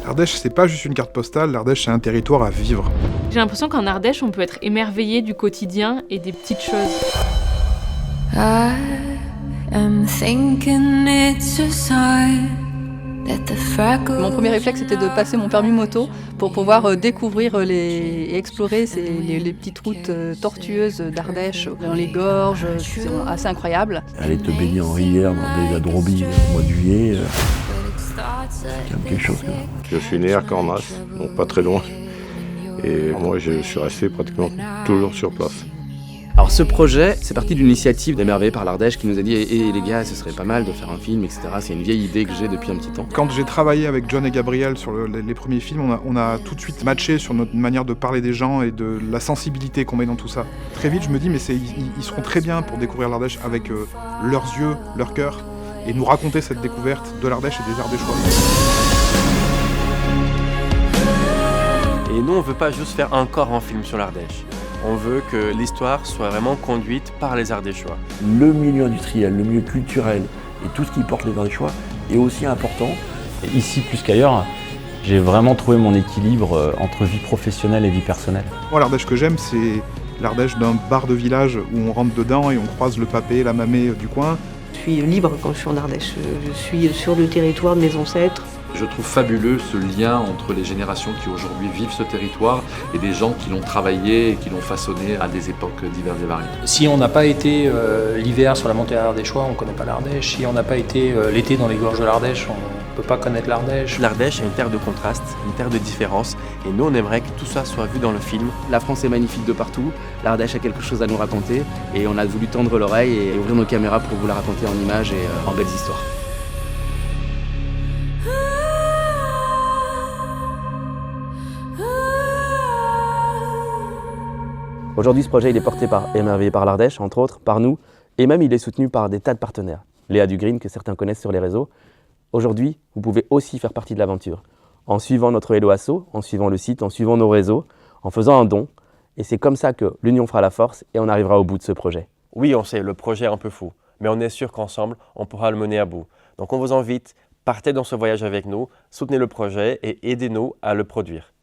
L'Ardèche, c'est pas juste une carte postale, l'Ardèche, c'est un territoire à vivre. J'ai l'impression qu'en Ardèche, on peut être émerveillé du quotidien et des petites choses. I am thinking it's a sign that the freckles. Mon premier réflexe était de passer mon permis moto pour pouvoir découvrir et explorer les petites routes tortueuses d'Ardèche, dans les gorges, c'est assez incroyable. Aller te baigner en rivière dans des de Roby au mois de juillet, c'est quand même quelque chose. Je suis né à Cornas, donc pas très loin. Et moi, je suis resté pratiquement toujours sur place. Alors ce projet, c'est parti d'une initiative d'Émerveillés par l'Ardèche qui nous a dit les gars, ce serait pas mal de faire un film, etc. C'est une vieille idée que j'ai depuis un petit temps. Quand j'ai travaillé avec John et Gabriel sur les premiers films, on a tout de suite matché sur notre manière de parler des gens et de la sensibilité qu'on met dans tout ça. Très vite, je me dis, mais ils seront très bien pour découvrir l'Ardèche avec leurs yeux, leur cœur, et nous raconter cette découverte de l'Ardèche et des Ardéchois. Et nous, on veut pas juste faire encore un film sur l'Ardèche. On veut que l'histoire soit vraiment conduite par les Ardéchois. Le milieu industriel, le milieu culturel et tout ce qui porte les Ardéchois est aussi important. Et ici, plus qu'ailleurs, j'ai vraiment trouvé mon équilibre entre vie professionnelle et vie personnelle. Moi, l'Ardèche que j'aime, c'est l'Ardèche d'un bar de village où on rentre dedans et on croise le papé, la mamé du coin. Je suis libre quand je suis en Ardèche. Je suis sur le territoire de mes ancêtres. Je trouve fabuleux ce lien entre les générations qui aujourd'hui vivent ce territoire et des gens qui l'ont travaillé et qui l'ont façonné à des époques diverses et variées. Si on n'a pas été l'hiver sur la montagne d'Ardéchois, on ne connaît pas l'Ardèche. Si on n'a pas été l'été dans les gorges de l'Ardèche, on ne peut pas connaître l'Ardèche. L'Ardèche est une terre de contraste, une terre de différence. Et nous, on aimerait que tout ça soit vu dans le film. La France est magnifique de partout, l'Ardèche a quelque chose à nous raconter. Et on a voulu tendre l'oreille et ouvrir nos caméras pour vous la raconter en images et en belles histoires. Aujourd'hui, ce projet il est porté par Émerveillés par l'Ardèche, entre autres, par nous, et même il est soutenu par des tas de partenaires. Léa Dugreen, que certains connaissent sur les réseaux. Aujourd'hui, vous pouvez aussi faire partie de l'aventure, en suivant notre Hello Asso, en suivant le site, en suivant nos réseaux, en faisant un don. Et c'est comme ça que l'union fera la force et on arrivera au bout de ce projet. Oui, on sait, le projet est un peu fou, mais on est sûr qu'ensemble, on pourra le mener à bout. Donc on vous invite, partez dans ce voyage avec nous, soutenez le projet et aidez-nous à le produire.